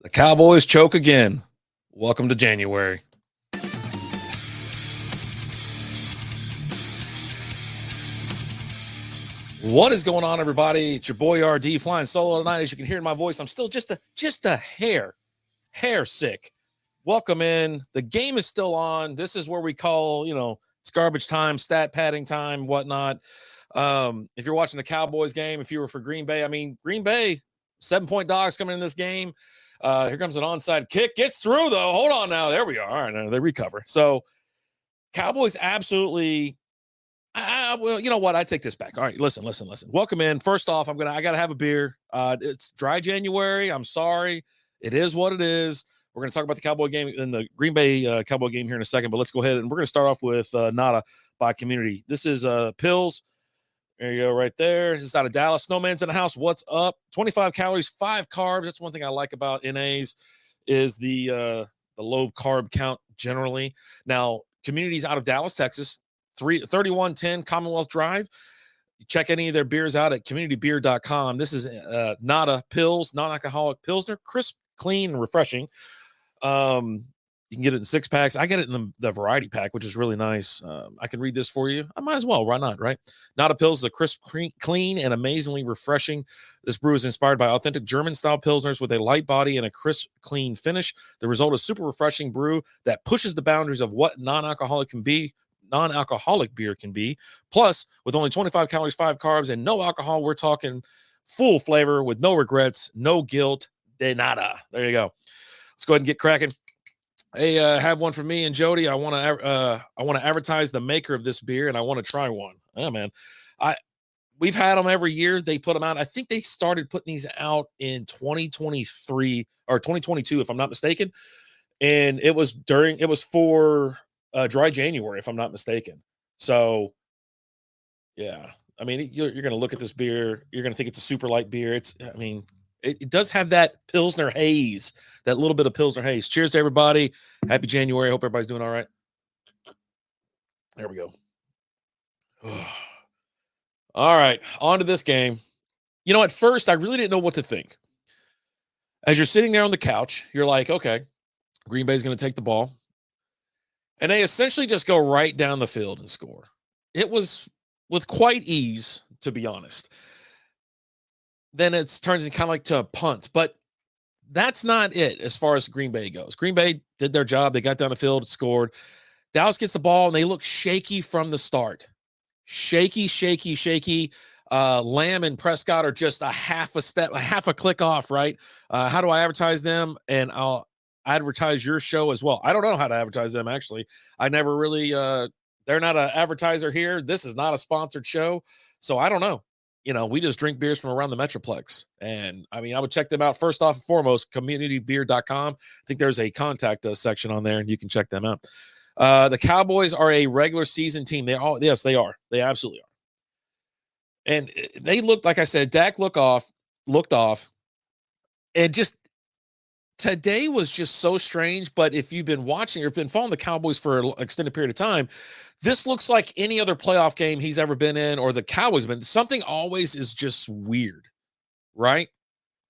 The Cowboys choke again. Welcome to January. What is going on, everybody? It's your boy RD flying solo tonight. As you can hear in my voice, I'm still just a hair sick. Welcome in. The game is still on. This is where we call, it's garbage time, stat padding time, whatnot. If you're watching the Cowboys game, if you were for Green Bay, Green Bay, 7-point dogs coming in this game. Here comes an onside kick. Gets through, though. Hold on now. There we are. All right, now they recover. So Cowboys absolutely. Well, you know what? I take this back. All right, listen. Welcome in. First off, I gotta have a beer. It's dry January. I'm sorry. It is what it is. We're gonna talk about the Cowboy game and the Green Bay Cowboy game here in a second. But let's go ahead and we're gonna start off with Nada by Community. This is Pills. There you go, right there. This is out of Dallas. Snowman's in the house. What's up? 25 calories, 5 carbs. That's one thing I like about NAs is the low carb count generally. Now, Community's out of Dallas, Texas. 3110 Commonwealth Drive. Check any of their beers out at communitybeer.com. This is Nada Pills, non-alcoholic Pilsner, crisp, clean, and refreshing. You can get it in 6-packs. I get it in the variety pack, which is really nice. I can read this for you. I might as well. Why not, right? Nada Pills is a crisp, clean, and amazingly refreshing. This brew is inspired by authentic German-style Pilsners with a light body and a crisp, clean finish. The result is super refreshing brew that pushes the boundaries of what non-alcoholic beer can be. Plus, with only 25 calories, 5 carbs, and no alcohol, we're talking full flavor with no regrets, no guilt, de nada. There you go. Let's go ahead and get cracking. Hey, have one for me and Jody. I want to advertise the maker of this beer, and I want to try one. Oh man, we've had them every year. They put them out. I think they started putting these out in 2023 or 2022, if I'm not mistaken. And it was for dry January, if I'm not mistaken. So, yeah, you're going to look at this beer. You're going to think it's a super light beer. It does have that Pilsner haze, that little bit of Pilsner haze. Cheers to everybody. Happy January. Hope everybody's doing all right. There we go. All right, on to this game. At first, I really didn't know what to think. As you're sitting there on the couch, you're like, okay, Green Bay's going to take the ball. And they essentially just go right down the field and score. It was with quite ease, to be honest. Then it turns in kind of like to a punt. But that's not it as far as Green Bay goes. Green Bay did their job. They got down the field, scored. Dallas gets the ball, and they look shaky from the start. Shaky. Lamb and Prescott are just a half a click off, right? How do I advertise them? And I'll advertise your show as well. I don't know how to advertise them, actually. I never really they're not an advertiser here. This is not a sponsored show, so I don't know. We just drink beers from around the Metroplex. And I would check them out first off and foremost, communitybeer.com. I think there's a contact us section on there, and you can check them out. The Cowboys are a regular season team. Yes, they are. They absolutely are. And they looked, like I said, Dak looked off, and just today was just so strange. But if you've been watching or if you've been following the Cowboys for an extended period of time, this looks like any other playoff game he's ever been in or the Cowboys have been. Something always is just weird, right?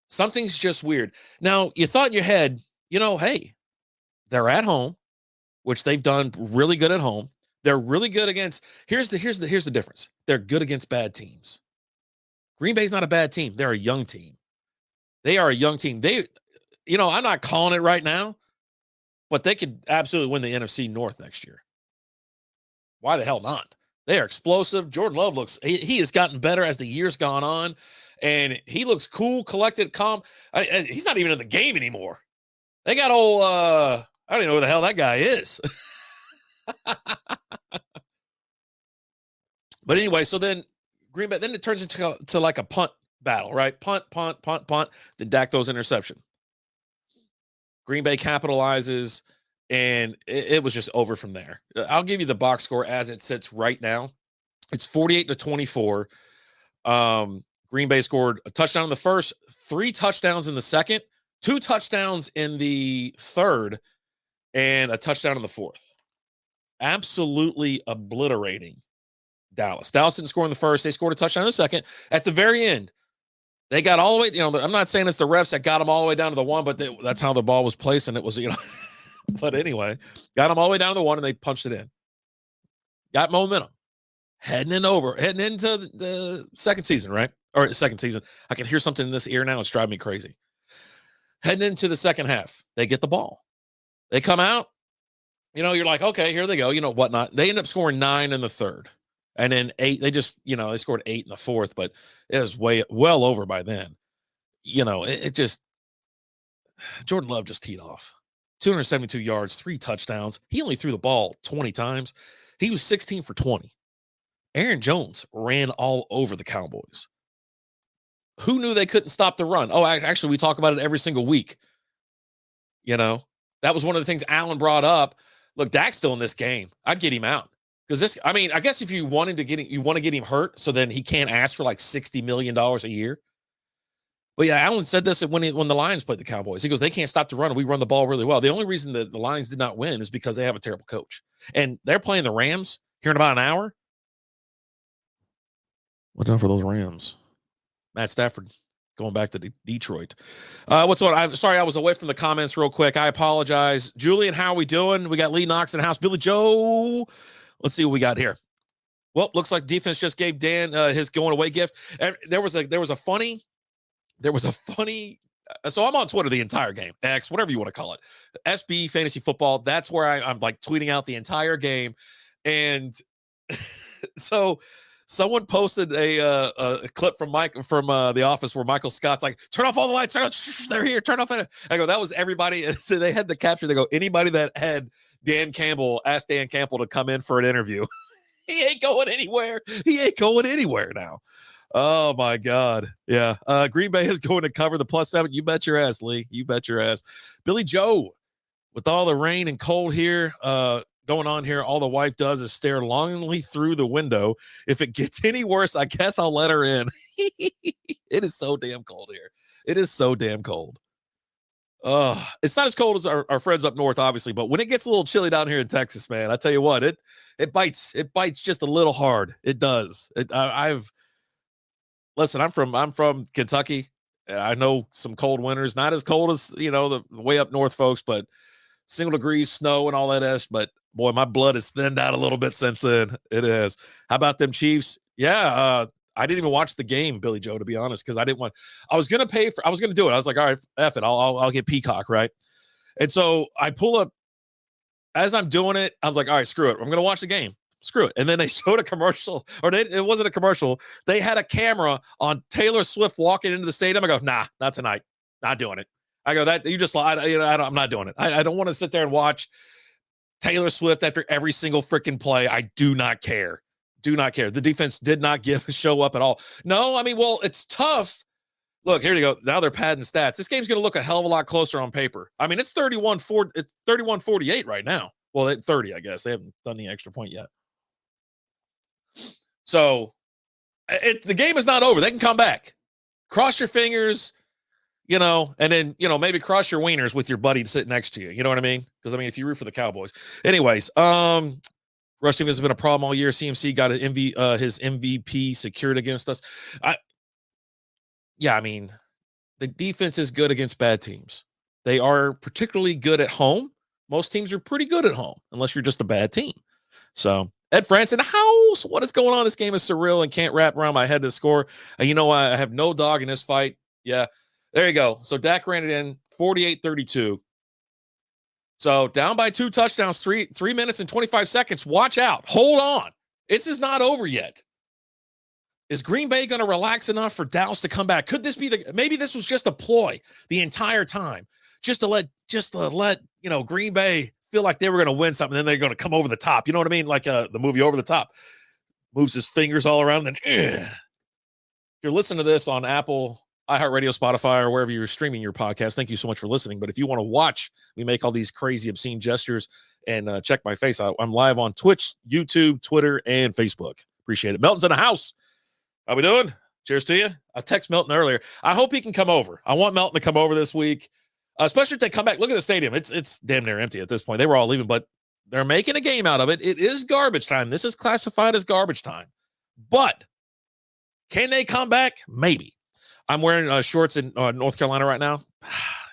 Something's just weird. Now, you thought in your head, hey, they're at home, which they've done really good at home. They're really good against – here's the difference. They're good against bad teams. Green Bay's not a bad team. They're a young team. They are a young team. I'm not calling it right now, but they could absolutely win the NFC North next year. Why the hell not? They are explosive. Jordan Love he has gotten better as the year's gone on, and he looks cool, collected, calm. He's not even in the game anymore. They got old I don't even know who the hell that guy is. But anyway, so then Green Bay, then it turns into like a punt battle, right? Punt. Then Dak throws interception. Green Bay capitalizes, and it was just over from there. I'll give you the box score as it sits right now. It's 48-24. Green Bay scored a touchdown in the first, 3 touchdowns in the second, 2 touchdowns in the third, and a touchdown in the fourth. Absolutely obliterating Dallas. Dallas didn't score in the first. They scored a touchdown in the second. At the very end, They got all the way, I'm not saying it's the refs that got them all the way down to the one, but that's how the ball was placed, and it was, but anyway, got them all the way down to the one, and they punched it in. Got momentum. Heading into the second season, right? Or second season. I can hear something in this ear now. It's driving me crazy. Heading into the second half, they get the ball. They come out. You're like, okay, here they go. Whatnot. They end up scoring 9 in the third. And then 8, they just, they scored 8 in the fourth, but it was well over by then. It just, Jordan Love just teed off. 272 yards, 3 touchdowns. He only threw the ball 20 times. He was 16 for 20. Aaron Jones ran all over the Cowboys. Who knew they couldn't stop the run? Oh, actually, we talk about it every single week. That was one of the things Allen brought up. Look, Dak's still in this game. I'd get him out. Because I guess if you want to get him hurt, so then he can't ask for like $60 million a year. But yeah, Allen said this when the Lions played the Cowboys. He goes, they can't stop the run. We run the ball really well. The only reason that the Lions did not win is because they have a terrible coach. And they're playing the Rams here in about an hour. What done for those Rams? Matt Stafford going back to Detroit. What's going on? I'm sorry I was away from the comments real quick. I apologize. Julian, how are we doing? We got Lee Knox in the house. Billy Joe. Let's see what we got here. Well, looks like defense just gave Dan his going away gift. And there was a funny. So I'm on Twitter the entire game, X, whatever you want to call it, SB Fantasy Football. That's where I'm like tweeting out the entire game, and so someone posted a clip from The Office where Michael Scott's like, turn off all the lights, they're here, turn off it. I go, that was everybody. And so they had the capture. They go, anybody that had asked Dan Campbell to come in for an interview. He ain't going anywhere. He ain't going anywhere now. Oh my God. Yeah. Green Bay is going to cover the +7. You bet your ass, Lee. You bet your ass. Billy Joe, with all the rain and cold here, going on here, all the wife does is stare longingly through the window. If it gets any worse, I guess I'll let her in. It is so damn cold here. It is so damn cold. It's not as cold as our friends up north, obviously, but when it gets a little chilly down here in Texas, man, I tell you what, it bites just a little hard. It does. Listen, I'm from Kentucky. I know some cold winters, not as cold as, the way up north folks, but single degrees, snow and all that. But boy, my blood has thinned out a little bit since then. It is. How about them Chiefs? Yeah. I didn't even watch the game, Billy Joe, to be honest, because I was going to do it. I was like, all right, F it. I'll get Peacock. Right. And so I pull up as I'm doing it. I was like, all right, screw it. I'm going to watch the game. Screw it. And then they showed a commercial, it wasn't a commercial. They had a camera on Taylor Swift walking into the stadium. I go, nah, not tonight. Not doing it. I go, that you just lied. I'm not doing it. I don't want to sit there and watch Taylor Swift after every single freaking play. I do not care. Do not care. The defense did not show up at all. No, well, it's tough. Look, here you go. Now they're padding stats. This game's going to look a hell of a lot closer on paper. It's 31-48 right now. Well, 30, I guess. They haven't done the extra point yet. So the game is not over. They can come back. Cross your fingers, and then, maybe cross your wieners with your buddy sitting next to you. You know what I mean? Because, if you root for the Cowboys. Anyways, rush team has been a problem all year. CMC got his MVP secured against us. The defense is good against bad teams. They are particularly good at home. Most teams are pretty good at home, unless you're just a bad team. So, Ed France in the house. What is going on? This game is surreal and can't wrap around my head to score. I have no dog in this fight. Yeah, there you go. So Dak ran it in 48-32. So down by 2 touchdowns, 3 minutes and 25 seconds. Watch out. Hold on. This is not over yet. Is Green Bay going to relax enough for Dallas to come back? Could this be maybe this was just a ploy the entire time, just to let Green Bay feel like they were going to win something, then they're going to come over the top. You know what I mean? Like the movie Over the Top. Moves his fingers all around. Then, if you're listening to this on Apple, iHeartRadio, Spotify, or wherever you're streaming your podcast, thank you so much for listening. But if you want to watch me make all these crazy, obscene gestures and check my face, I'm live on Twitch, YouTube, Twitter, and Facebook. Appreciate it. Melton's in the house. How we doing? Cheers to you. I texted Melton earlier. I hope he can come over. I want Melton to come over this week. Especially if they come back. Look at the stadium. It's damn near empty at this point. They were all leaving, but they're making a game out of it. It is garbage time. This is classified as garbage time. But can they come back? Maybe. I'm wearing shorts in North Carolina right now.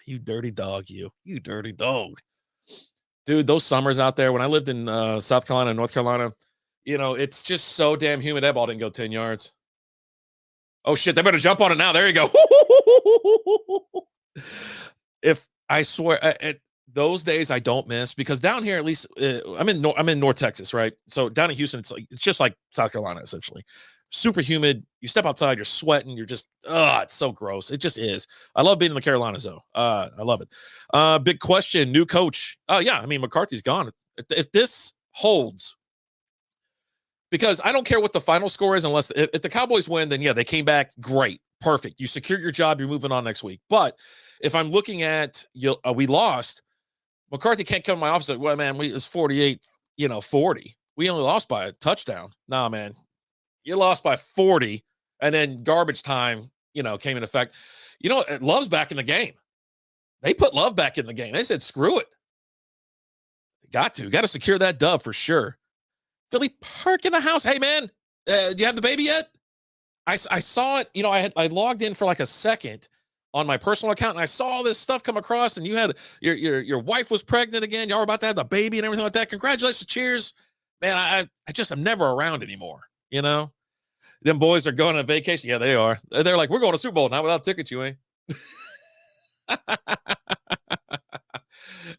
You dirty dog, you dirty dog. Dude, those summers out there, when I lived in South Carolina and North Carolina, it's just so damn humid. That ball didn't go 10 yards. Oh, shit, they better jump on it now. There you go. If I swear, those days I don't miss, because down here, at least, I'm in North Texas, right? So down in Houston, it's just like South Carolina, essentially. Super humid. You step outside, you're sweating. You're just, it's so gross. It just is. I love being in the Carolinas, though. I love it. Big question, new coach. Yeah, I mean, McCarthy's gone. If this holds, because I don't care what the final score is, unless if the Cowboys win, then yeah, they came back, great, perfect. You secured your job, you're moving on next week. But if I'm looking at, we lost, McCarthy can't come to my office and say, well, man, it's 48, 40. We only lost by a touchdown. Nah, man, you lost by 40, and then garbage time, came in effect. Love's back in the game. They put Love back in the game. They said, screw it. Got to secure that dub for sure. Philly Park in the house. Hey, man, do you have the baby yet? I saw it. I logged in for like a second on my personal account, and I saw all this stuff come across, and you had your wife was pregnant again. Y'all were about to have the baby and everything like that. Congratulations. Cheers. Man, I'm never around anymore. Them boys are going on vacation. Yeah, they are. They're like, we're going to Super Bowl. Not without tickets, you ain't.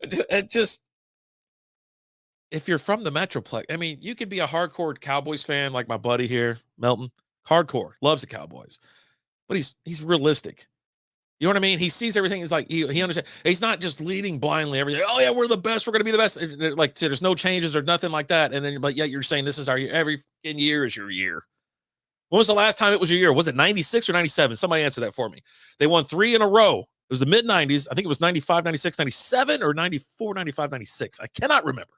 It just, if you're from the Metroplex, I mean, you could be a hardcore Cowboys fan like my buddy here, Melton. Hardcore, loves the Cowboys, but he's realistic. You know what I mean? He sees everything. It's like he understands. He's not just leading blindly everything. Oh yeah, we're the best. We're going to be the best. Like, there's no changes or nothing like that. And then, but yeah, you're saying this is our year. Every year is your year. When was the last time it was your year? Was it 96 or 97? Somebody answer that for me. They won 3 in a row. It was the mid-90s. I think it was 95, 96, 97, or 94, 95, 96. I cannot remember.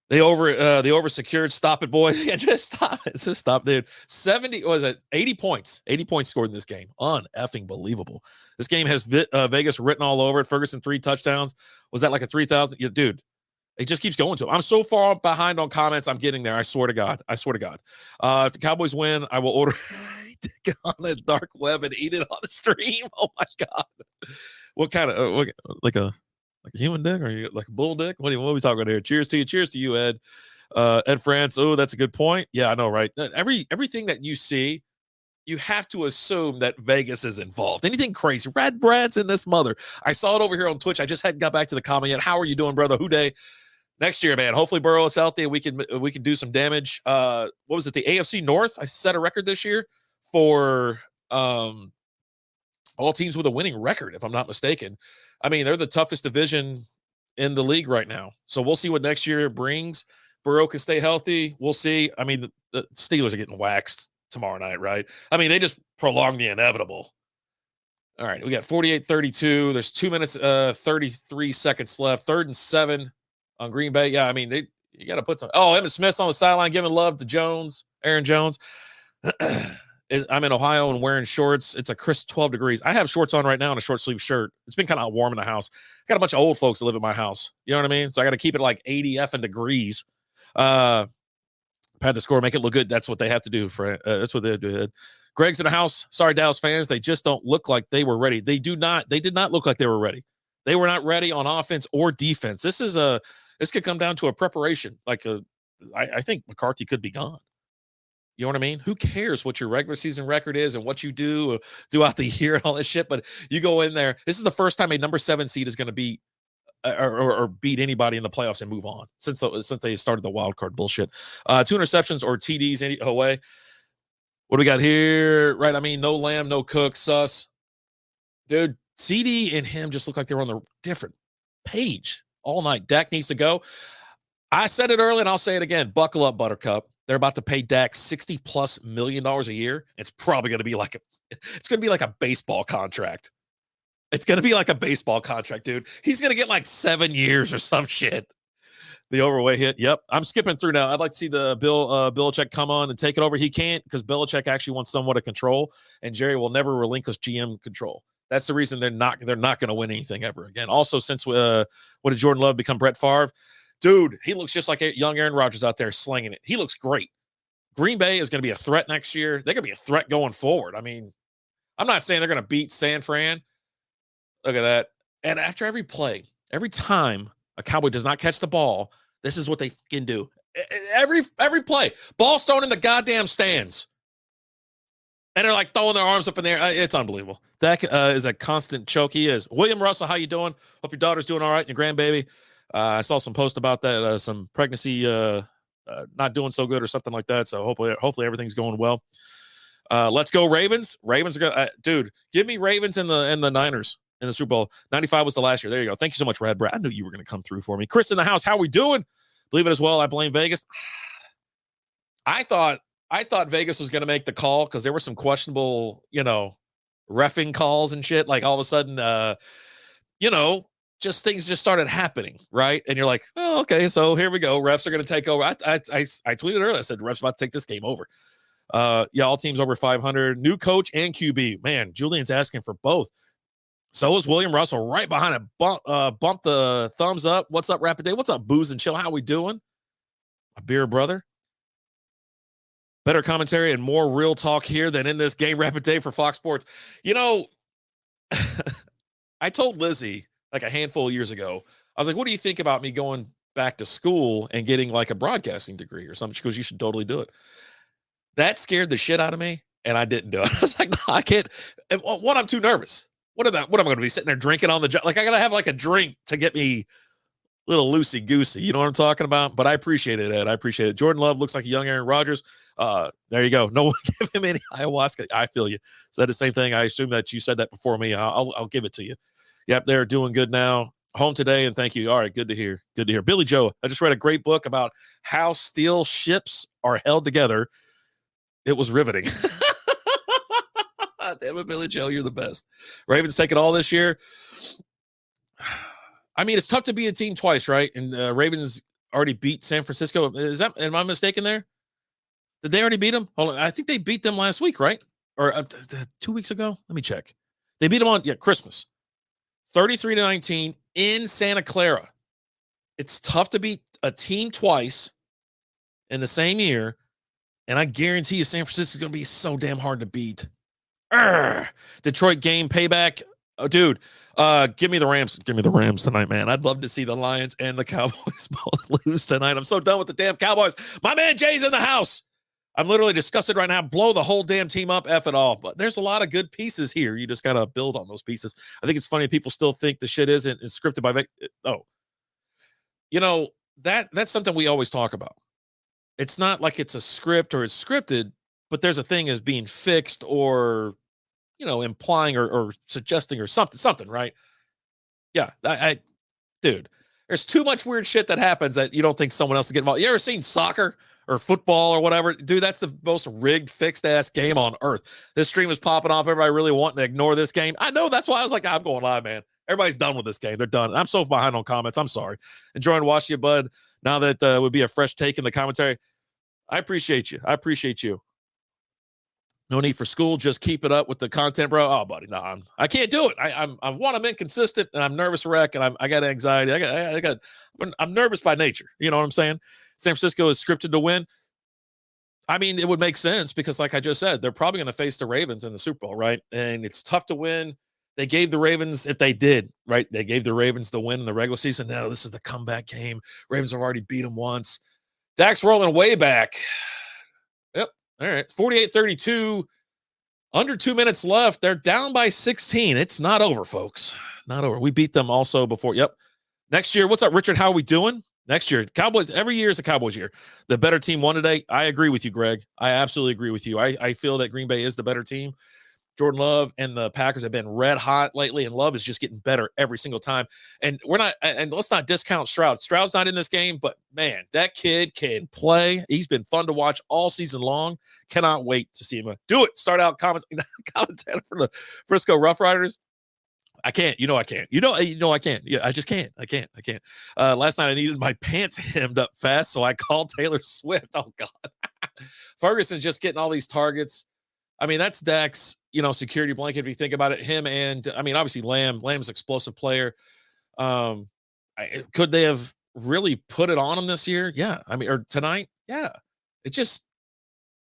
They over secured. Stop it, boys. Yeah, just stop it. Just stop, dude. 80 points. 80 points scored in this game. Un-effing believable. This game has Vegas written all over it. Ferguson 3 touchdowns. Was that like a 3,000? Yeah, dude. It just keeps going to. I'm so far behind on comments. I'm getting there. I swear to God. If the Cowboys win, I will order it on a dark web and eat it on the stream. Oh my God. What kind of like a human dick, or you like a bull dick? What are we talking about here? Cheers to you. Cheers to you, Ed. Ed France. Oh, that's a good point. Yeah, I know, right? Everything that you see, you have to assume that Vegas is involved. Anything crazy. Red Brad's in this mother. I saw it over here on Twitch. I just hadn't got back to the comment yet. How are you doing, brother? Who day? Next year, man. Hopefully Burrow is healthy and we can do some damage. What was it? The AFC North? I set a record this year for all teams with a winning record, if I'm not mistaken. I mean, they're the toughest division in the league right now. So we'll see what next year brings. Burrow can stay healthy. We'll see. I mean, the Steelers are getting waxed tomorrow night, right? I mean, they just prolonged the inevitable. All right, we got 48-32. There's 2 minutes, 33 seconds left. 3rd and 7 on Green Bay. Yeah, I mean, you got to put some. Oh, Emmitt Smith's on the sideline giving love to Aaron Jones. I'm in Ohio and wearing shorts. It's a crisp 12 degrees. I have shorts on right now and a short sleeve shirt. It's been kind of warm in the house. Got a bunch of old folks that live at my house. You know what I mean? So I got to keep it like 80 effing degrees. Pad the score, make it look good. That's what they have to do. That's what they do. Greg's in the house. Sorry, Dallas fans. They just don't look like they were ready. They did not look like they were ready. They were not ready on offense or defense. This could come down to a preparation. I think McCarthy could be gone. You know what I mean? Who cares what your regular season record is and what you do throughout the year and all this shit? But you go in there. This is the first time a number 7 seed is going to beat or beat anybody in the playoffs and move on since they started the wild card bullshit. 2 interceptions or TDs away. What do we got here? Right. I mean, no Lamb, no Cook, sus. Dude, CD and him just look like they were on the different page all night. Dak needs to go. I said it earlier and I'll say it again. Buckle up, Buttercup. They're about to pay Dak $60+ million a year. It's probably going to be like a baseball contract. It's going to be like a baseball contract, dude. He's going to get like 7 years or some shit. The overweight hit. Yep. I'm skipping through now. I'd like to see the Belichick come on and take it over. He can't, because Belichick actually wants somewhat of control, and Jerry will never relinquish GM control. That's the reason they're not going to win anything ever again. Also, since what did Jordan Love become Brett Favre? Dude, he looks just like a young Aaron Rodgers out there slinging it. He looks great. Green Bay is going to be a threat next year. They're going to be a threat going forward. I mean, I'm not saying they're going to beat San Fran. Look at that. And after every play, every time a Cowboy does not catch the ball, this is what they can do. Every play, ball's thrown in the goddamn stands. And they're like throwing their arms up in there. It's unbelievable. Dak is a constant choke. He is. William Russell, how you doing? Hope your daughter's doing all right and your grandbaby. I saw some post about that, some pregnancy not doing so good or something like that. So hopefully everything's going well. Let's go Ravens. Ravens are going dude, give me Ravens and the Niners in the Super Bowl. 95 was the last year. There you go. Thank you so much, Brad. I knew you were going to come through for me. Chris in the house, how we doing? Believe it as well. I blame Vegas. I thought Vegas was going to make the call because there were some questionable, reffing calls and shit. Like all of a sudden, just things just started happening, right? And you're like, oh, okay, so here we go. Refs are going to take over. I tweeted earlier. I said, refs about to take this game over. All teams over 500. New coach and QB. Man, Julian's asking for both. So is William Russell right behind it. Bump the thumbs up. What's up, Rapid Day? What's up, Booze and Chill? How we doing? My beer brother. Better commentary and more real talk here than in this game. Rapid Day for Fox Sports. I told Lizzie like a handful of years ago, I was like, what do you think about me going back to school and getting like a broadcasting degree or something? She goes, you should totally do it. That scared the shit out of me, and I didn't do it. I was like, no, I can't. What? I'm too nervous. What am I going to be sitting there drinking on the job? Like, I got to have like a drink to get me a little loosey-goosey. You know what I'm talking about? But I appreciate it, Ed. I appreciate it. Jordan Love looks like a young Aaron Rodgers. There you go. No one give him any ayahuasca. I feel you. Said the same thing. I assume that you said that before me. I'll give it to you. Yep, they're doing good now. Home today, and thank you. All right, good to hear. Good to hear. Billy Joe, I just read a great book about how steel ships are held together. It was riveting. Damn it, Billy Joe, you're the best. Ravens take it all this year. I mean, it's tough to beat a team twice, right? And Ravens already beat San Francisco. Am I mistaken there? Did they already beat them? Hold on. I think they beat them last week, right? Or 2 weeks ago? Let me check. They beat them on Christmas. 33-19 in Santa Clara. It's tough to beat a team twice in the same year. And I guarantee you San Francisco is going to be so damn hard to beat. Detroit game payback. Oh, dude, give me the Rams. Give me the Rams tonight, man. I'd love to see the Lions and the Cowboys both lose tonight. I'm so done with the damn Cowboys. My man Jay's in the house. I'm literally disgusted right now. Blow the whole damn team up, F it all. But there's a lot of good pieces here. You just got to build on those pieces. I think it's funny people still think the shit isn't scripted by that's something we always talk about. It's not like it's a script or it's scripted, but there's a thing as being fixed or, implying or suggesting or something, right? Yeah, dude, there's too much weird shit that happens that you don't think someone else is getting involved. You ever seen soccer or football or whatever? Dude, that's the most rigged, fixed-ass game on earth. This stream is popping off. Everybody really wanting to ignore this game. I know. That's why I was like, I'm going live, man. Everybody's done with this game. They're done. I'm so behind on comments. I'm sorry. Enjoying watching you, bud. Now that would be a fresh take in the commentary. I appreciate you. No need for school. Just keep it up with the content, bro. Oh, buddy, no, I can't do it. I'm inconsistent, and I'm nervous wreck, and I got anxiety. I'm nervous by nature. You know what I'm saying? San Francisco is scripted to win. I mean, it would make sense because, like I just said, they're probably going to face the Ravens in the Super Bowl, right? And it's tough to win. They gave the Ravens, if they did, right? They gave the Ravens the win in the regular season. Now this is the comeback game. Ravens have already beat them once. Dak's rolling way back. Yep. All right. 48-32. Under 2 minutes left. They're down by 16. It's not over, folks. Not over. We beat them also before. Yep. Next year. What's up, Richard? How are we doing? Next year. Cowboys. Every year is a Cowboys year. The better team won today. I agree with you, Greg. I absolutely agree with you. I feel that Green Bay is the better team. Jordan Love and the Packers have been red hot lately, and Love is just getting better every single time. And let's not discount Stroud. Stroud's not in this game, but man, that kid can play. He's been fun to watch all season long. Cannot wait to see him do it. Start out commentator for the Frisco Rough Riders. I can't. I can't. I can't. Yeah, I just can't. I can't. Last night I needed my pants hemmed up fast, so I called Taylor Swift. Oh God, Ferguson's just getting all these targets. I mean, that's Dak's, security blanket. If you think about it, him and obviously Lamb's explosive player. Could they have really put it on him this year? Yeah. Or tonight? Yeah. It just,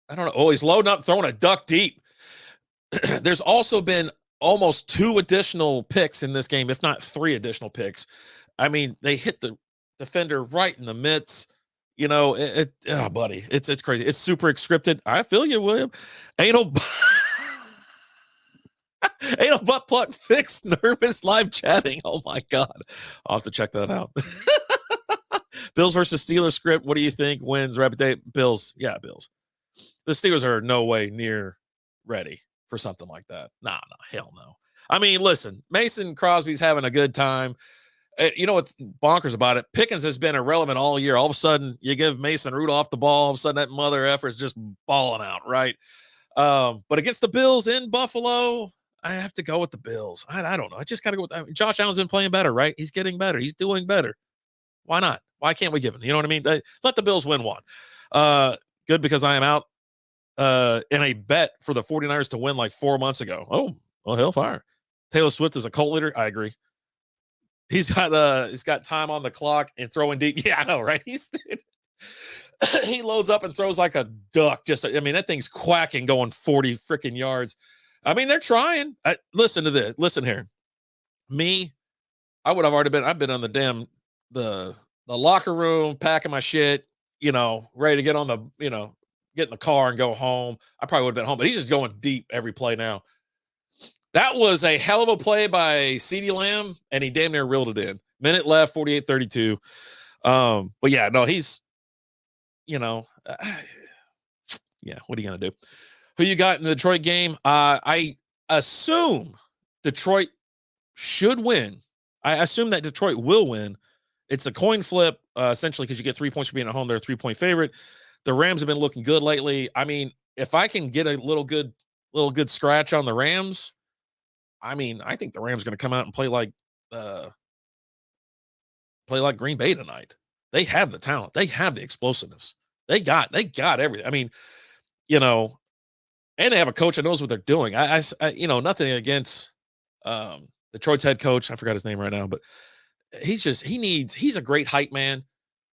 I don't know. Oh, he's loading up, throwing a duck deep. there's also been almost 2 additional picks in this game, if not 3 additional picks. I mean, they hit the defender right in the midst. Oh, buddy, it's crazy. It's super scripted. I feel you, William. Ain't no ain't no butt plug fix nervous live chatting. Oh my God, I'll have to check that out. Bills versus Steelers script. What do you think wins? Rapid day. Bills. Yeah, Bills. The Steelers are no way near ready for something like that. Nah, hell no. I mean, listen, Mason Crosby's having a good time. You know what's bonkers about it? Pickens has been irrelevant all year. All of a sudden, you give Mason Rudolph the ball. All of a sudden, that mother effer is just balling out, right? But against the Bills in Buffalo, I have to go with the Bills. I don't know. I just got to go with Josh Allen's been playing better, right? He's getting better. He's doing better. Why not? Why can't we give him? You know what I mean? Let the Bills win one. Good, because I am out in a bet for the 49ers to win like 4 months ago. Oh, well, hellfire. Taylor Swift is a cult leader. I agree. He's got time on the clock and throwing deep. Yeah, I know, right? He loads up and throws like a duck. That thing's quacking, going 40 freaking yards. I mean, they're trying. Listen to this. Listen here. Me, I would have already been. I've been on the locker room, packing my shit. Ready to get on get in the car and go home. I probably would have been home, but he's just going deep every play now. That was a hell of a play by CeeDee Lamb, and he damn near reeled it in. Minute left, 48-32. But yeah, no, he's, yeah, what are you going to do? Who you got in the Detroit game? I assume Detroit should win. I assume that Detroit will win. It's a coin flip, essentially, because you get 3 points for being at home. They're a 3-point favorite. The Rams have been looking good lately. I mean, if I can get a little good scratch on the Rams, I think the Rams are going to come out and play like Green Bay tonight. They have the talent. They have the explosiveness. They got everything. I mean, and they have a coach that knows what they're doing. I nothing against Detroit's head coach. I forgot his name right now, but he's a great hype man,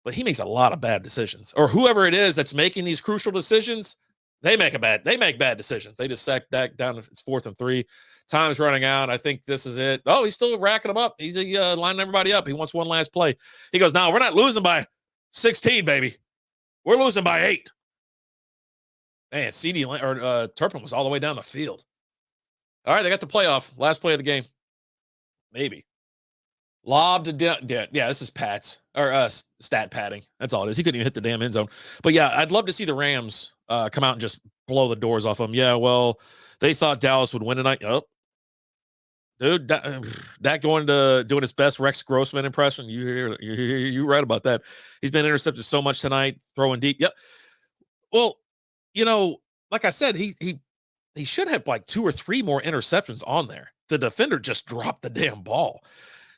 but he makes a lot of bad decisions. Or whoever it is that's making these crucial decisions, they make bad decisions. They just sack Dak down. It's 4th and 3. Time's running out. I think this is it. Oh, he's still racking them up. He's lining everybody up. He wants one last play. He goes, no, we're not losing by 16, baby. We're losing by 8. Man, Turpin was all the way down the field. All right, they got the playoff. Last play of the game. Maybe. Lobbed to yeah, this is Pat's or stat padding. That's all it is. He couldn't even hit the damn end zone. But yeah, I'd love to see the Rams come out and just blow the doors off them. Yeah, well, they thought Dallas would win tonight. Oh, dude, Dak going to doing his best Rex Grossman impression. You right about that. He's been intercepted so much tonight, throwing deep. Yep. Well, like I said, he should have like 2 or 3 more interceptions on there. The defender just dropped the damn ball.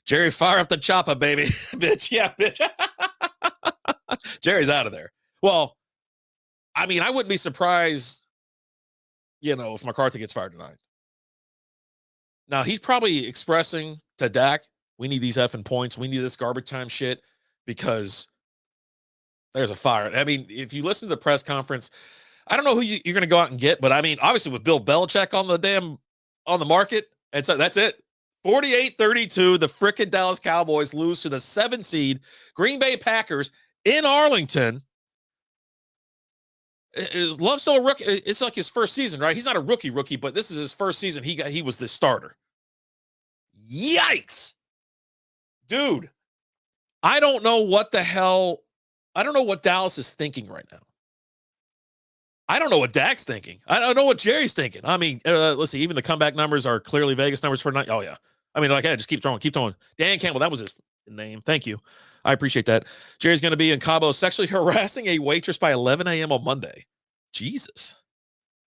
Jerry, fire up the chopper, baby. Bitch. Yeah, bitch. Jerry's out of there. Well, I wouldn't be surprised, if McCarthy gets fired tonight. Now, he's probably expressing to Dak, we need these effing points. We need this garbage time shit because there's a fire. If you listen to the press conference, I don't know who you're going to go out and get, but obviously with Bill Belichick on the market, and so that's it. 48-32, the frickin' Dallas Cowboys lose to the 7 seed Green Bay Packers in Arlington. Love's still a rookie. It's like his first season, right? He's not a rookie, but this is his first season. He was the starter. Yikes. Dude, I don't know what Dallas is thinking right now. I don't know what Dak's thinking. I don't know what Jerry's thinking. Let's see. Even the comeback numbers are clearly Vegas numbers for tonight. Oh, yeah. Just keep throwing. Dan Campbell, that was his name. Thank you. I appreciate that. Jerry's going to be in Cabo sexually harassing a waitress by 11 a.m. on Monday. Jesus.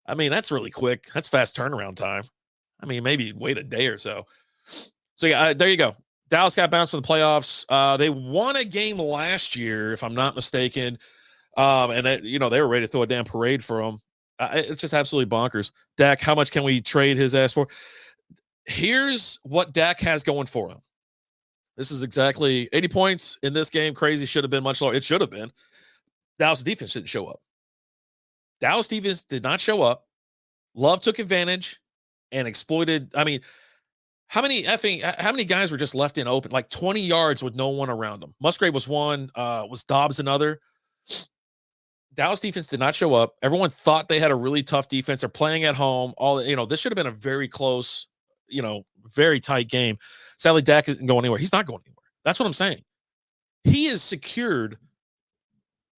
That's really quick. That's fast turnaround time. Maybe wait a day or so. So, yeah, there you go. Dallas got bounced from the playoffs. They won a game last year, if I'm not mistaken. And they were ready to throw a damn parade for him. It's just absolutely bonkers. Dak, how much can we trade his ass for? Here's what Dak has going for him. This is exactly 80 points in this game. Crazy. Should have been much lower. It should have been. Dallas defense didn't show up. Dallas defense did not show up. Love took advantage. and exploited. I mean, how many guys were just left in open? Like 20 yards with no one around them. Musgrave was one. Was Dobbs another? Dallas defense did not show up. Everyone thought they had a really tough defense. They're playing at home. This should have been a very close, very tight game. Sadly, Dak isn't going anywhere. He's not going anywhere. That's what I'm saying. He is secured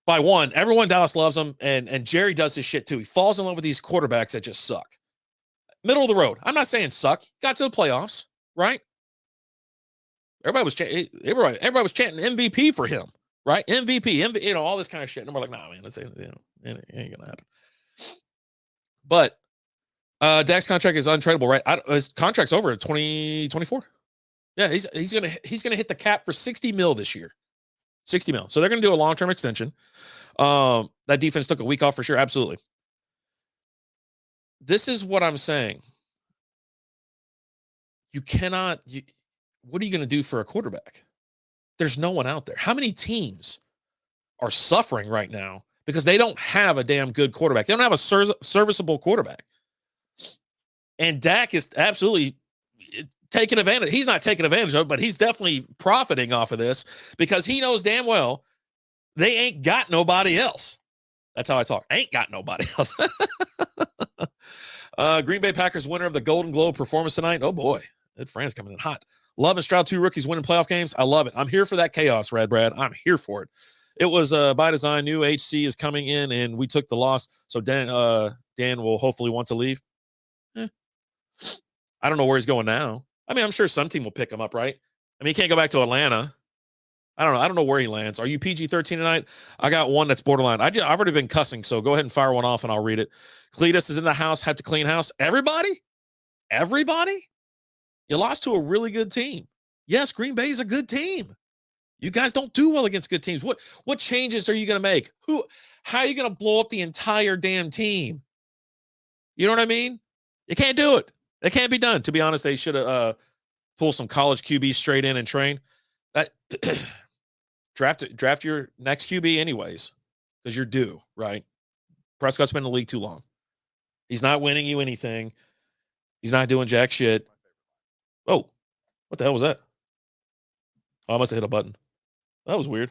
by one. Everyone in Dallas loves him, and Jerry does his shit too. He falls in love with these quarterbacks that just suck. Middle of the road. I'm not saying suck. Got to the playoffs, right? Everybody was chanting MVP for him, right? MVP, all this kind of shit. And we're like, nah, man, it ain't gonna happen. But Dak's contract is untradeable, right? His contract's over in 2024. Yeah, he's gonna hit the cap for $60 million this year. $60 million. So they're gonna do a long-term extension. That defense took a week off for sure. Absolutely. This is what I'm saying. You cannot. What are you going to do for a quarterback? There's no one out there. How many teams are suffering right now because they don't have a damn good quarterback? They don't have a serviceable quarterback. And Dak is absolutely taking advantage. He's not taking advantage of it, but he's definitely profiting off of this because he knows damn well they ain't got nobody else. That's how I talk. Ain't got nobody else. Green Bay Packers winner of the Golden Globe performance tonight. Oh boy, Ed Fran's coming in hot. Love and Stroud, 2 rookies winning playoff games. I love it. I'm here for that chaos, Red Brad. I'm here for it. It was by design. New HC is coming in, and we took the loss. So Dan will hopefully want to leave. I don't know where he's going now. I mean, I'm sure some team will pick him up, right? I mean, he can't go back to Atlanta. I don't know where he lands. Are you PG-13 tonight? I got one that's borderline. I've already been cussing, so go ahead and fire one off, and I'll read it. Cletus is in the house. Have to clean house. Everybody? You lost to a really good team. Yes, Green Bay is a good team. You guys don't do well against good teams. What changes are you going to make? How are you going to blow up the entire damn team? You know what I mean? You can't do it. It can't be done. To be honest, they should have pulled some college QB straight in and train. That draft your next QB anyways, because you're due, right? Prescott's been in the league too long. He's not winning you anything. He's not doing jack shit. Oh, what the hell was that? Oh, I must have hit a button. That was weird.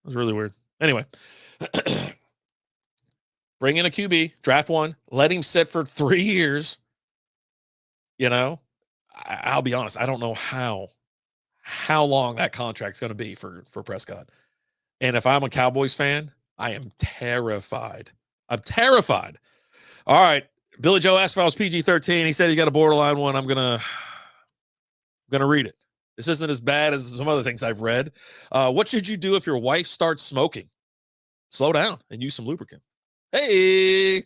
That was really weird. Anyway, bring in a QB, draft one, let him sit for 3 years. I'll be honest. I don't know how long that contract's going to be for Prescott. And if I'm a Cowboys fan, I am terrified. I'm terrified. All right. Billy Joe asked if I was PG-13. He said he got a borderline one. I'm gonna read it. This isn't as bad as some other things I've read. What should you do if your wife starts smoking? Slow down and use some lubricant. Hey!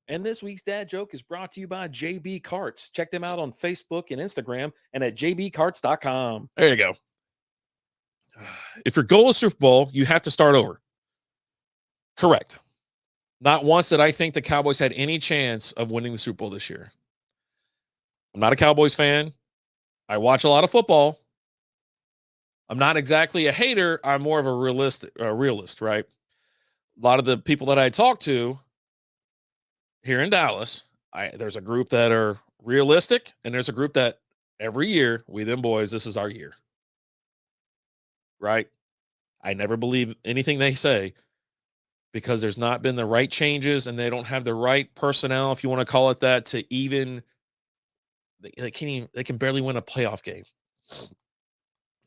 And this week's dad joke is brought to you by JB Carts. Check them out on Facebook and Instagram and at jbcarts.com. There you go. If your goal is Super Bowl, you have to start over. Correct. Not once did I think the Cowboys had any chance of winning the Super Bowl this year. I'm not a Cowboys fan. I watch a lot of football. I'm not exactly a hater. I'm more of a realist, right? A lot of the people that I talk to here in Dallas, there's a group that are realistic, and there's a group that every year, we them boys, this is our year. Right? I never believe anything they say because there's not been the right changes and they don't have the right personnel, if you want to call it that, to even they can barely win a playoff game.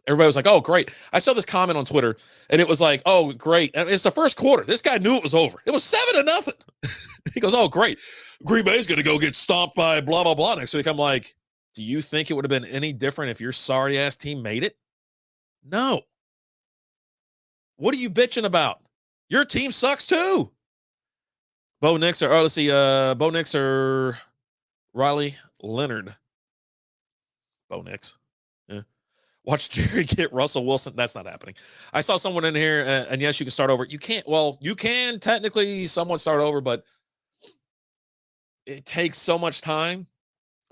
Everybody was like, oh, great. I saw this comment on Twitter, and it was like, oh, great. And it's the first quarter. This guy knew it was over. It was 7-0. He goes, oh, great. Green Bay's going to go get stomped by blah, blah, blah next week. I'm like, do you think it would have been any different if your sorry-ass team made it? No. What are you bitching about? Your team sucks too. Bo Nix or Riley Leonard. Bo Nix. Yeah. Watch Jerry get Russell Wilson. That's not happening. I saw someone in here, and yes, you can start over. You can technically somewhat start over, but it takes so much time.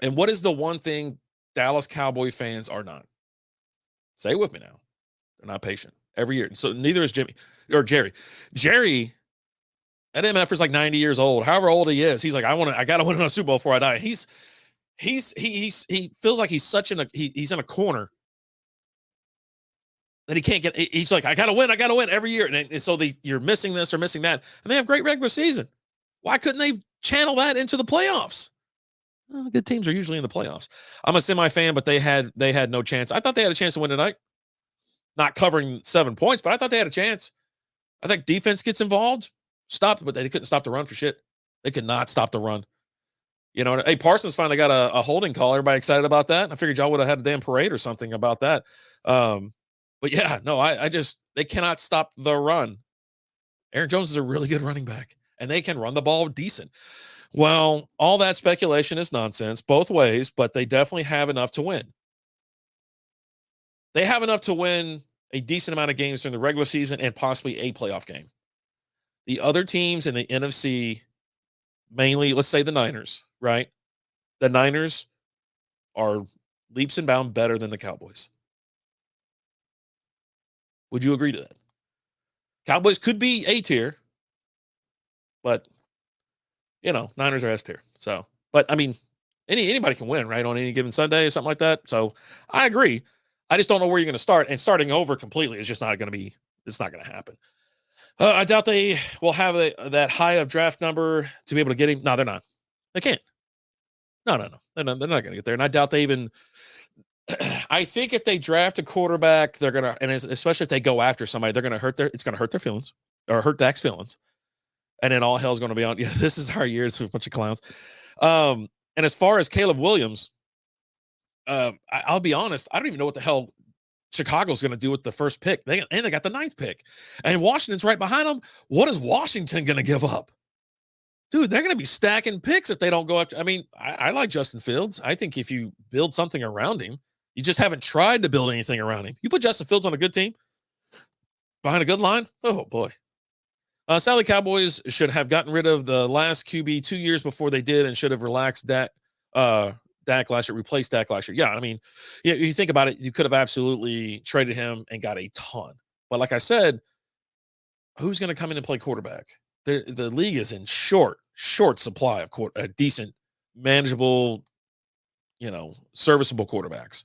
And what is the one thing Dallas Cowboy fans are not? Say it with me now. They're not patient every year. So neither is Jimmy or Jerry. Jerry That MFer's like 90 years old, however old he is. He's like, I got to win a Super Bowl before I die. He feels like he's he's in a corner that he can't get. He's like, I got to win every year. And so you're missing this or missing that. And they have great regular season. Why couldn't they channel that into the playoffs? Well, good teams are usually in the playoffs. I'm a semi fan, but they had no chance. I thought they had a chance to win tonight. Not covering 7 points, but I thought they had a chance. I think defense gets involved. Stopped, but they couldn't stop the run for shit. They could not stop the run. You know, hey, Parsons finally got a holding call. Everybody excited about that. I figured y'all would have had a damn parade or something about that. But yeah, no, they cannot stop the run. Aaron Jones is a really good running back, and they can run the ball decent. Well, all that speculation is nonsense both ways, but they definitely have enough to win. They have enough to win a decent amount of games during the regular season and possibly a playoff game. The other teams in the NFC, mainly, let's say the Niners, right? The Niners are leaps and bounds better than the Cowboys. Would you agree to that? Cowboys could be A tier, but, Niners are S tier. So, but, I mean, anybody can win, right, on any given Sunday or something like that. So, I agree. I just don't know where you're going to start. And starting over completely is just not going to be – it's not going to happen. I doubt they will have that high of draft number to be able to get him. No, they're not. They can't. No. They're not going to get there. And I doubt they even – I think if they draft a quarterback, they're going to – and especially if they go after somebody, they're going to hurt it's going to hurt their feelings or hurt Dak's feelings. And then all hell's going to be on. Yeah, this is our year. It's a bunch of clowns. And as far as Caleb Williams, I'll be honest. I don't even know what the hell Chicago's going to do with the first pick. They got the 9th pick. And Washington's right behind them. What is Washington going to give up? Dude, they're going to be stacking picks if they don't go up. I mean, I like Justin Fields. I think if you build something around him, you just haven't tried to build anything around him. You put Justin Fields on a good team, behind a good line, oh, boy. Sadly, Cowboys should have gotten rid of the last QB 2 years before they did and should have relaxed Dak last year, replaced Dak last year. Yeah, I mean, you think about it, you could have absolutely traded him and got a ton. But like I said, who's going to come in and play quarterback? The league is in short supply of decent, manageable, serviceable quarterbacks.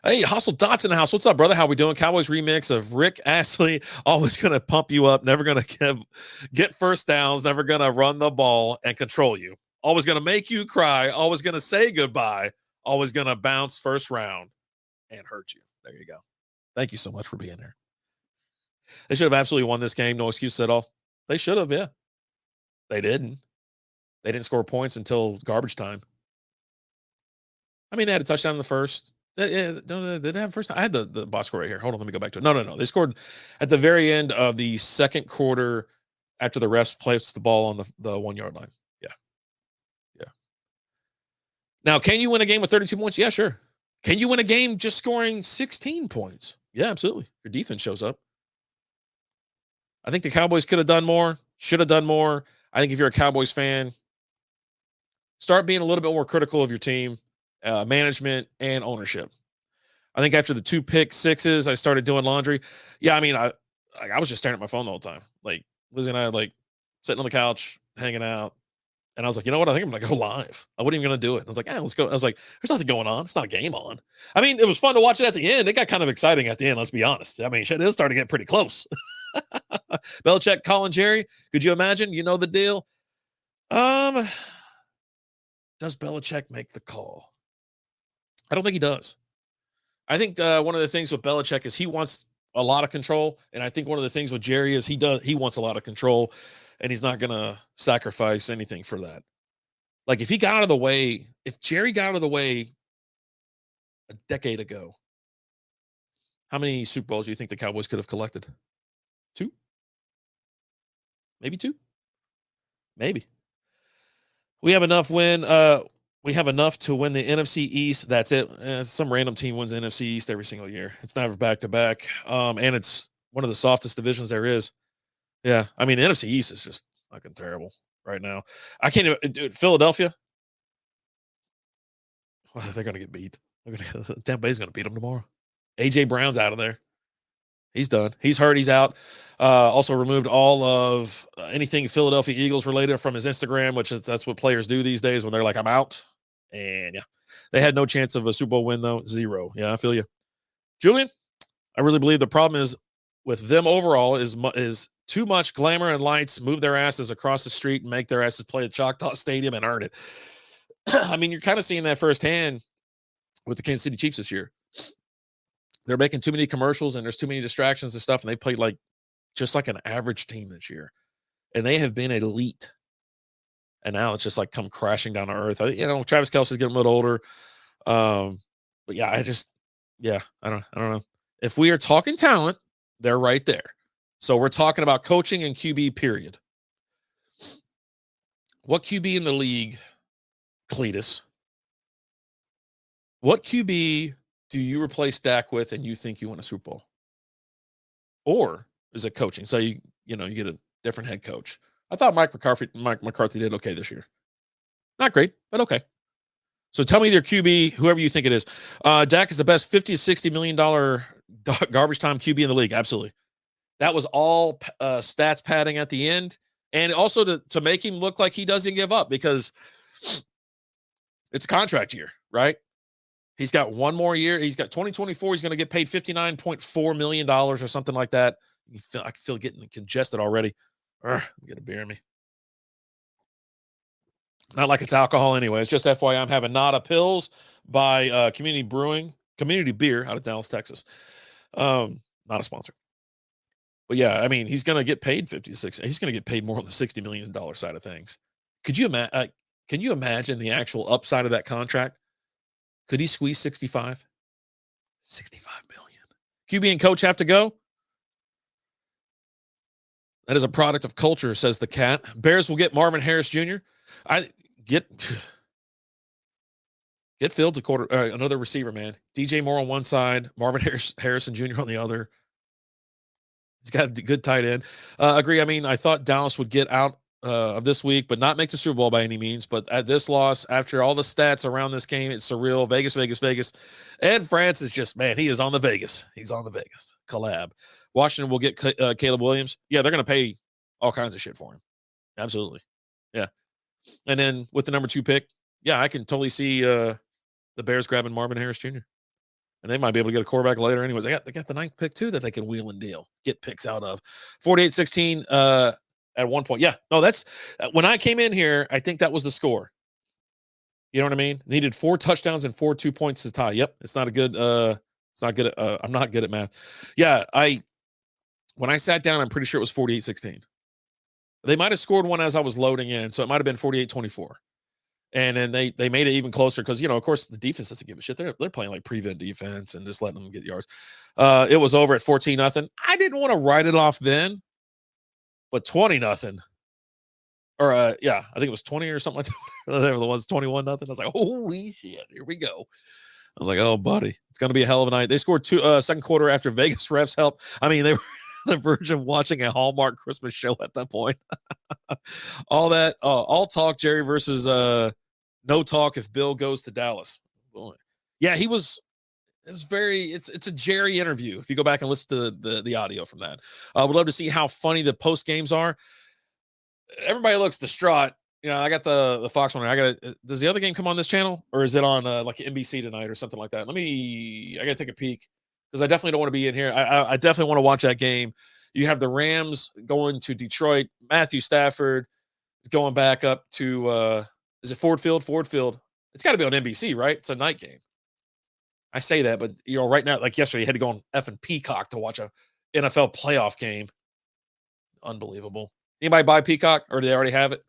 Hey, Hustle Dots in the house. What's up, brother? How we doing? Cowboys remix of Rick Astley. Always going to pump you up. Never going to get first downs. Never going to run the ball and control you. Always going to make you cry. Always going to say goodbye. Always going to bounce first round and hurt you. There you go. Thank you so much for being here. They should have absolutely won this game. No excuse at all. They should have, yeah. They didn't. They didn't score points until garbage time. I mean, they had a touchdown in the first. They didn't have first. I had the box score right here. Hold on, let me go back to it. No. They scored at the very end of the second quarter after the refs placed the ball on the 1 yard line. Yeah. Now, can you win a game with 32 points? Yeah, sure. Can you win a game just scoring 16 points? Yeah, absolutely. Your defense shows up. I think the Cowboys could have done more, should have done more. I think if you're a Cowboys fan, start being a little bit more critical of your team, management, and ownership. I think after the 2 pick sixes, I started doing laundry. Yeah, I mean, I was just staring at my phone the whole time. Like, Lizzie and I, sitting on the couch, hanging out. And I was like, you know what? I think I'm going to go live. I wasn't even going to do it. I was like, let's go. I was like, there's nothing going on. It's not a game on. I mean, it was fun to watch it at the end. It got kind of exciting at the end, let's be honest. I mean, shit, it was starting to get pretty close. Belichick calling Jerry. Could you imagine? You know the deal. Does Belichick make the call? I don't think he does. I think one of the things with Belichick is he wants a lot of control. And I think one of the things with Jerry is he wants a lot of control. And he's not going to sacrifice anything for that. Like if Jerry got out of the way a decade ago, how many Super Bowls do you think the Cowboys could have collected? 2? Maybe 2? Maybe. We have enough to win the NFC East. That's it. Some random team wins the NFC East every single year. It's never back-to-back. And it's one of the softest divisions there is. Yeah, I mean, the NFC East is just fucking terrible right now. I can't even – dude, Philadelphia, well, they're going to get beat. Tampa Bay's going to beat them tomorrow. A.J. Brown's out of there. He's done. He's hurt. He's out. Also removed all of anything Philadelphia Eagles related from his Instagram, that's what players do these days when they're like, I'm out. And yeah, they had no chance of a Super Bowl win, though. 0. Yeah, I feel you. Julian, I really believe the problem is with them overall is too much glamour and lights. Move their asses across the street and make their asses play at Choctaw Stadium and earn it. I mean, you're kind of seeing that firsthand with the Kansas City Chiefs this year. They're making too many commercials and there's too many distractions and stuff, and they played just like an average team this year. And they have been elite. And now it's just like come crashing down to earth. Travis Kelce's getting a little older. But yeah, I don't know. If we are talking talent, they're right there. So we're talking about coaching and QB, period. What QB in the league, Cletus? What QB do you replace Dak with and you think you win a Super Bowl? Or is it coaching? So you get a different head coach. I thought Mike McCarthy did okay this year. Not great, but okay. So tell me their QB, whoever you think it is. Dak is the best $50 to $60 million garbage time QB in the league. Absolutely. That was all stats padding at the end. And also to make him look like he doesn't give up because it's a contract year, right? He's got one more year. He's got 2024. He's going to get paid $59.4 million or something like that. I can feel getting congested already. Get a beer in me. Not like it's alcohol anyway. It's just FYI, I'm having Nada Pills by Community Beer out of Dallas, Texas. Not a sponsor. But yeah, I mean, he's going to get paid 50 to 60. He's going to get paid more on the $60 million side of things. Can you imagine the actual upside of that contract? Could he squeeze 65? 65 million. QB and coach have to go? That is a product of culture, says the cat. Bears will get Marvin Harris Jr. Get Fields another receiver, man. DJ Moore on one side, Marvin Harrison Jr. on the other. He's got a good tight end. Agree. I mean, I thought Dallas would get out of this week, but not make the Super Bowl by any means. But at this loss, after all the stats around this game, it's surreal. Vegas, Vegas, Vegas. And France is just, man, he is on the Vegas. He's on the Vegas collab. Washington will get Caleb Williams. Yeah, they're going to pay all kinds of shit for him. Absolutely. Yeah. And then with the number 2 pick, yeah, I can totally see the Bears grabbing Marvin Harris Jr. And they might be able to get a quarterback later anyways. They got the 9th pick too that they can wheel and deal, get picks out of. 48-16 at one point. Yeah, no, that's when I came in here, I think that was the score. You know what I mean? Needed 4 touchdowns and 4 2-points to tie. Yep, it's not a good it's not good at, I'm not good at math. Yeah, when I sat down, I'm pretty sure it was 48-16. They might have scored one as I was loading in, so it might have been 48-24. And then they made it even closer because, of course, the defense doesn't give a shit. They're playing like prevent defense and just letting them get yards. It was over at 14-0. I didn't want to write it off then, but 20-0. Or, I think it was 20 or something like that. Whatever it was, 21-0. I was like, holy shit, here we go. I was like, oh, buddy, it's going to be a hell of a night. They scored 2 second quarter after Vegas refs helped. I mean, they were on the verge of watching a Hallmark Christmas show at that point. All talk Jerry versus no talk if Bill goes to Dallas. Boy. Yeah, it's a Jerry interview. If you go back and listen to the audio from that, would love to see how funny the post games are. Everybody looks distraught. I got the Fox one. Does the other game come on this channel or is it on like NBC tonight or something like that? I got to take a peek because I definitely don't want to be in here. I definitely want to watch that game. You have the Rams going to Detroit. Matthew Stafford is going back up to, is it Ford Field? Ford Field. It's got to be on NBC, right? It's a night game. I say that, but right now, like yesterday, you had to go on effing Peacock to watch a NFL playoff game. Unbelievable. Anybody buy Peacock or do they already have it?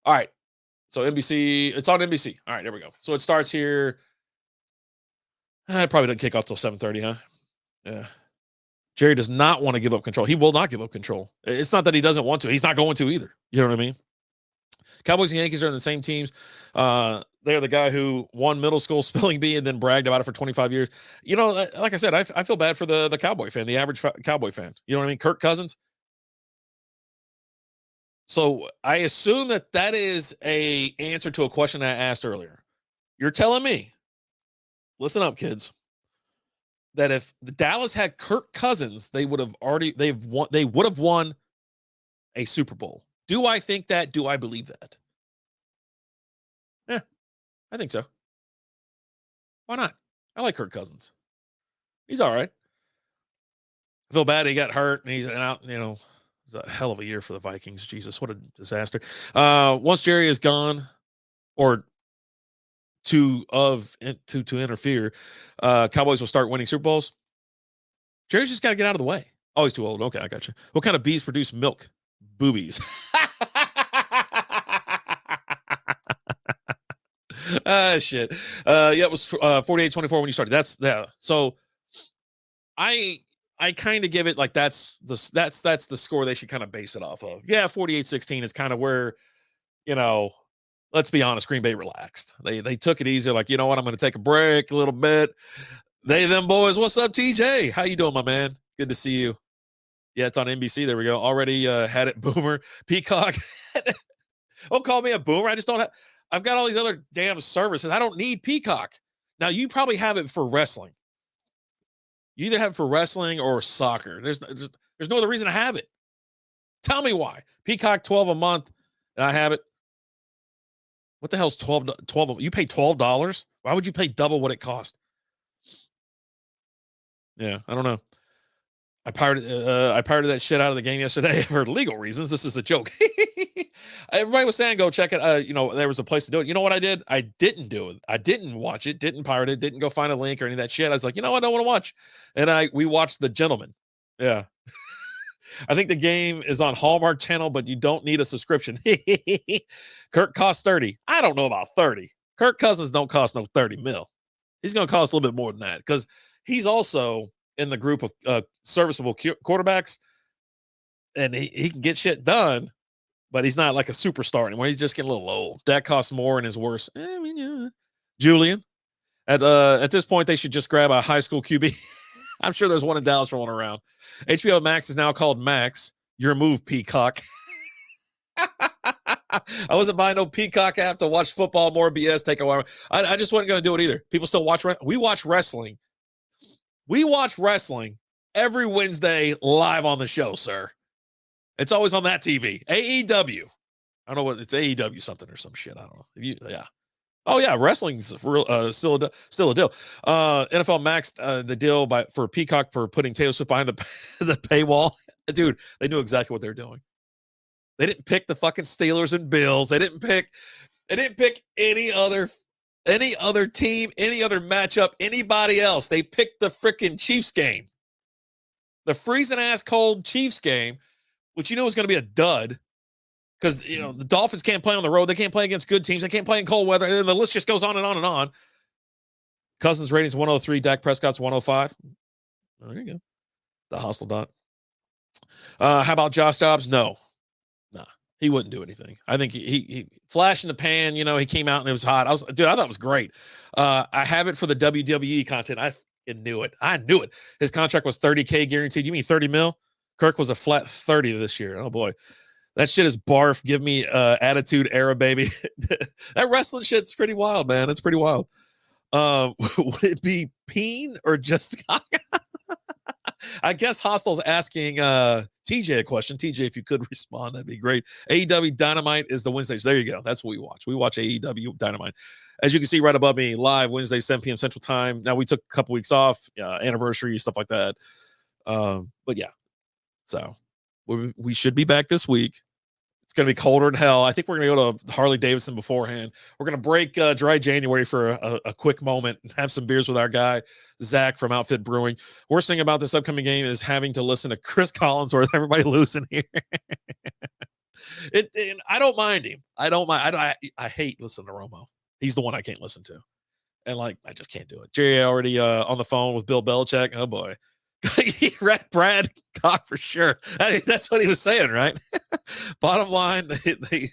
All right. So NBC, it's on NBC. All right, there we go. So it starts here. It probably doesn't kick off till 7:30, huh? Yeah. Jerry does not want to give up control. He will not give up control. It's not that he doesn't want to. He's not going to either. You know what I mean? Cowboys and Yankees are in the same teams. They're the guy who won middle school spelling bee and then bragged about it for 25 years. Like I said, I feel bad for the Cowboy fan, the average Cowboy fan. You know what I mean? Kirk Cousins. So I assume that is a answer to a question I asked earlier. You're telling me, listen up, kids, that if the Dallas had Kirk Cousins, they would have won a Super Bowl. Do I think that? Do I believe that? Yeah, I think so. Why not? I like Kirk Cousins. He's all right. I feel bad he got hurt and he's out, it's a hell of a year for the Vikings. Jesus, what a disaster. Once Jerry is gone, or to interfere, Cowboys will start winning Super Bowls. Jerry's just got to get out of the way. Oh, he's too old. Okay, I got you. What kind of bees produce milk? Boobies. Shit. It was 48-24 when you started. That's that. So I kind of give it like that's the score they should kind of base it off of. Yeah, 48-16 is kind of where, let's be honest, Green Bay relaxed. They took it easy. Like, you know what? I'm going to take a break a little bit. Them boys. What's up, TJ? How you doing, my man? Good to see you. Yeah, it's on NBC. There we go. Already had it. Boomer. Peacock. Don't call me a boomer. I just don't have. I've got all these other damn services. I don't need Peacock. Now, you probably have it for wrestling. You either have it for wrestling or soccer. There's no other reason to have it. Tell me why. Peacock, $12 a month, and I have it. What the hell's $12? You pay $12? Why would you pay double what it cost? Yeah, I don't know. I pirated that shit out of the game yesterday for legal reasons. This is a joke. Everybody was saying go check it. There was a place to do it. You know what I did? I didn't do it. I didn't watch it. Didn't pirate it. Didn't go find a link or any of that shit. I was like, you know what? I don't want to watch. And we watched The Gentleman. Yeah. I think the game is on Hallmark Channel, but you don't need a subscription. Kirk costs 30. I don't know about 30. Kirk Cousins don't cost no 30 mil. He's going to cost a little bit more than that because he's also in the group of serviceable quarterbacks, and he can get shit done, but he's not like a superstar anymore. He's just getting a little old. That costs more and is worse. Julian, at this point, they should just grab a high school QB. I'm sure there's one in Dallas rolling around. HBO Max is now called Max. Your move, Peacock. I wasn't buying no Peacock app to watch football, more BS, take a while. I just wasn't going to do it either. People still watch. We watch wrestling. We watch wrestling every Wednesday live on the show, sir. It's always on that TV. AEW. I don't know what it's AEW something or some shit. I don't know. Yeah. Oh yeah, wrestling's real, still a deal. NFL Max, the deal for Peacock for putting Taylor Swift behind the paywall. Dude, they knew exactly what they were doing. They didn't pick the fucking Steelers and Bills. They didn't pick any other team, any other matchup, anybody else. They picked the freaking Chiefs game. The freezing ass cold Chiefs game, which was going to be a dud. Because, the Dolphins can't play on the road. They can't play against good teams. They can't play in cold weather. And the list just goes on and on and on. Cousins ratings 103. Dak Prescott's 105. Well, there you go. The hostile dot. How about Josh Dobbs? No. Nah. He wouldn't do anything. I think he flash in the pan. He came out and it was hot. I thought it was great. I have it for the WWE content. I knew it. His contract was $30K guaranteed. You mean 30 mil? Kirk was a flat 30 this year. Oh, boy. That shit is barf. Give me attitude era, baby. That wrestling shit's pretty wild, man. It's pretty wild. Would it be peen or just I guess Hostel's asking TJ a question. TJ, if you could respond, that'd be great. AEW Dynamite is the Wednesdays. There you go. That's what we watch. We watch AEW Dynamite. As you can see right above me, live Wednesday, 7 p.m. Central Time. Now, we took a couple weeks off, anniversary, stuff like that. But yeah. So we should be back this week. It's going to be colder than hell. I think we're going to go to Harley Davidson beforehand. We're going to break dry January for a quick moment and have some beers with our guy, Zach from Outfit Brewing. Worst thing about this upcoming game is having to listen to Chris Collinsworth, everybody losing here. I don't mind him. I hate listening to Romo. He's the one I can't listen to. And I just can't do it. Jerry already on the phone with Bill Belichick. Oh, boy. He read Brad Cock for sure. That's what he was saying, right? Bottom line, they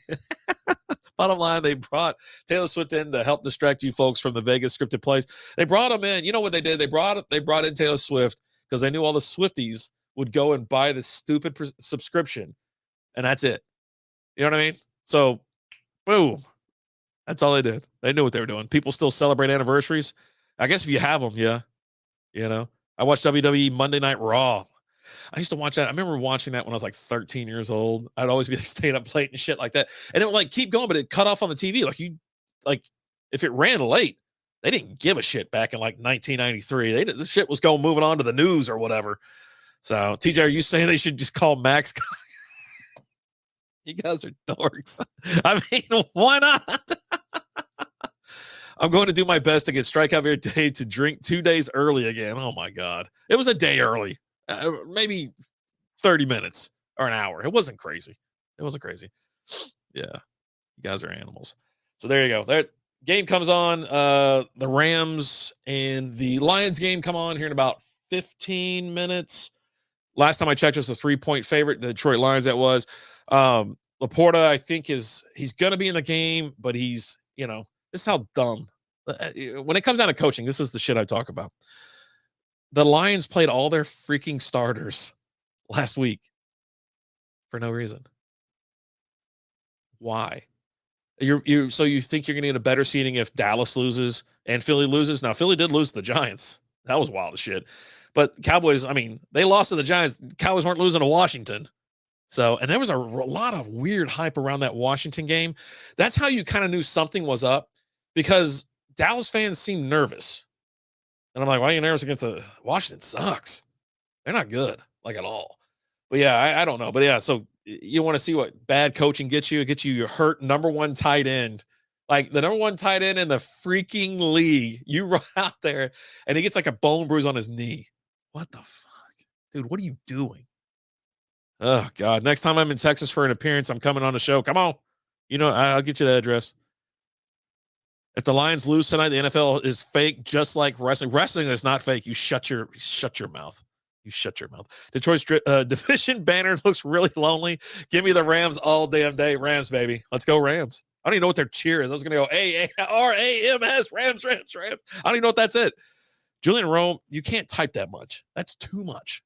brought Taylor Swift in to help distract you folks from the Vegas scripted plays. They brought him in. You know what they did? They brought in Taylor Swift because they knew all the Swifties would go and buy this stupid subscription, and that's it. You know what I mean? So, boom. That's all they did. They knew what they were doing. People still celebrate anniversaries. I guess if you have them, yeah. I watched WWE Monday Night Raw. I used to watch that. I remember watching that when I was like 13 years old. I'd always be like staying up late and shit like that. And it would like keep going, but it cut off on the TV. Like if it ran late, they didn't give a shit back in like 1993. The shit was moving on to the news or whatever. So TJ, are you saying they should just call Max? You guys are dorks. I mean, why not? I'm going to do my best to get Strikeout Beer Day to drink 2 days early again. Oh my God. It was a day early. Maybe 30 minutes or an hour. It wasn't crazy. Yeah. You guys are animals. So there you go. That game comes on. The Rams and the Lions game come on here in about 15 minutes. Last time I checked, this was a 3-point favorite. The Detroit Lions, that was. Laporta, I think he's going to be in the game, but he's, this is how dumb. When it comes down to coaching, this is the shit I talk about. The Lions played all their freaking starters last week for no reason. Why? So you think you're going to get a better seeding if Dallas loses and Philly loses? Now, Philly did lose to the Giants. That was wild as shit. But Cowboys, I mean, they lost to the Giants. Cowboys weren't losing to Washington. So, and there was a lot of weird hype around that Washington game. That's how you kind of knew something was up, because Dallas fans seemed nervous. And I'm like, why are you nervous against Washington? Sucks. They're not good, like, at all. But yeah, I don't know. But yeah, so you want to see what bad coaching gets you? It gets you your hurt number one tight end. Like the number one tight end in the freaking league. You run out there and he gets like a bone bruise on his knee. What the fuck? Dude, what are you doing? Oh, God. Next time I'm in Texas for an appearance, I'm coming on the show. Come on. I'll get you the address. If the Lions lose tonight, the NFL is fake, just like wrestling. Wrestling is not fake. You shut your mouth. You shut your mouth. Detroit's division banner looks really lonely. Give me the Rams all damn day. Rams, baby. Let's go Rams. I don't even know what their cheer is. I was going to go A-R-A-M-S, Rams. I don't even know what that's it. Julian Rome, you can't type that much. That's too much.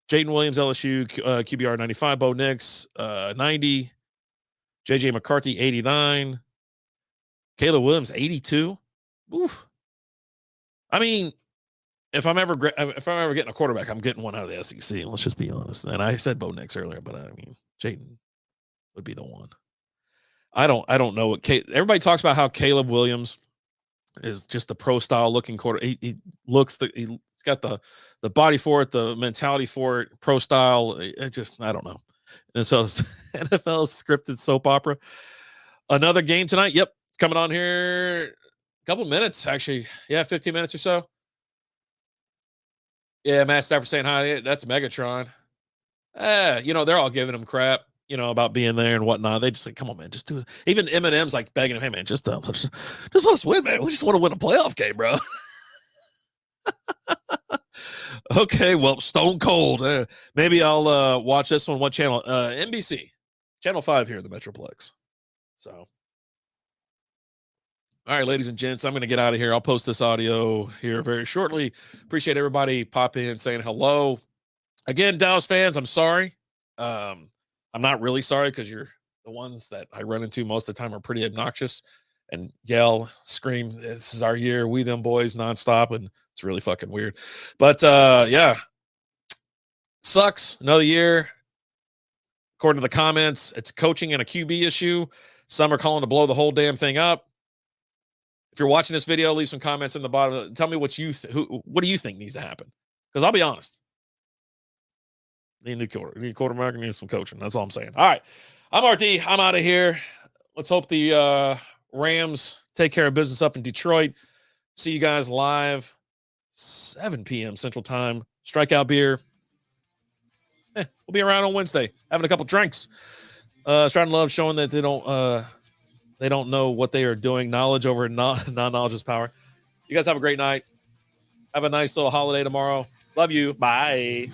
Jaden Williams, LSU, QBR 95. Bo Nix, 90. J.J. McCarthy, 89. Caleb Williams, 82. Oof. I mean, if I'm ever getting a quarterback, I'm getting one out of the SEC. Let's just be honest. And I said Bo Nix earlier, but I mean, Jaden would be the one. I don't know what everybody talks about how Caleb Williams is just a pro style looking quarter. He's got the body for it, the mentality for it, pro style. I don't know. And so NFL scripted soap opera. Another game tonight. Yep. It's coming on here a couple minutes, actually. Yeah, 15 minutes or so. Yeah, Matt Stafford saying hi. That's Megatron. They're all giving him crap, about being there and whatnot. They just like, come on, man, just do it. Even Eminem's like begging him, hey, man, just let us win, man. We just want to win a playoff game, bro. Okay, well, Stone Cold. Maybe I'll watch this one. What channel? NBC, Channel 5 here in the Metroplex. So, all right, ladies and gents, I'm going to get out of here. I'll post this audio here very shortly. Appreciate everybody popping in, saying hello. Again, Dallas fans, I'm sorry. I'm not really sorry, because you're the ones that I run into most of the time are pretty obnoxious and yell, scream, this is our year, we them boys, nonstop, and it's really fucking weird. But yeah, sucks. Another year. According to the comments, it's coaching and a QB issue. Some are calling to blow the whole damn thing up. If you're watching this video, leave some comments in the bottom. Tell me what what do you think needs to happen? Because I'll be honest. Need a new quarterback, need some coaching. That's all I'm saying. All right. I'm RD. I'm out of here. Let's hope the Rams take care of business up in Detroit. See you guys live 7 p.m. Central Time. Strikeout Beer. We'll be around on Wednesday having a couple drinks. Stratton Love showing that they don't know what they are doing. Knowledge over non-knowledge is power. You guys have a great night. Have a nice little holiday tomorrow. Love you. Bye.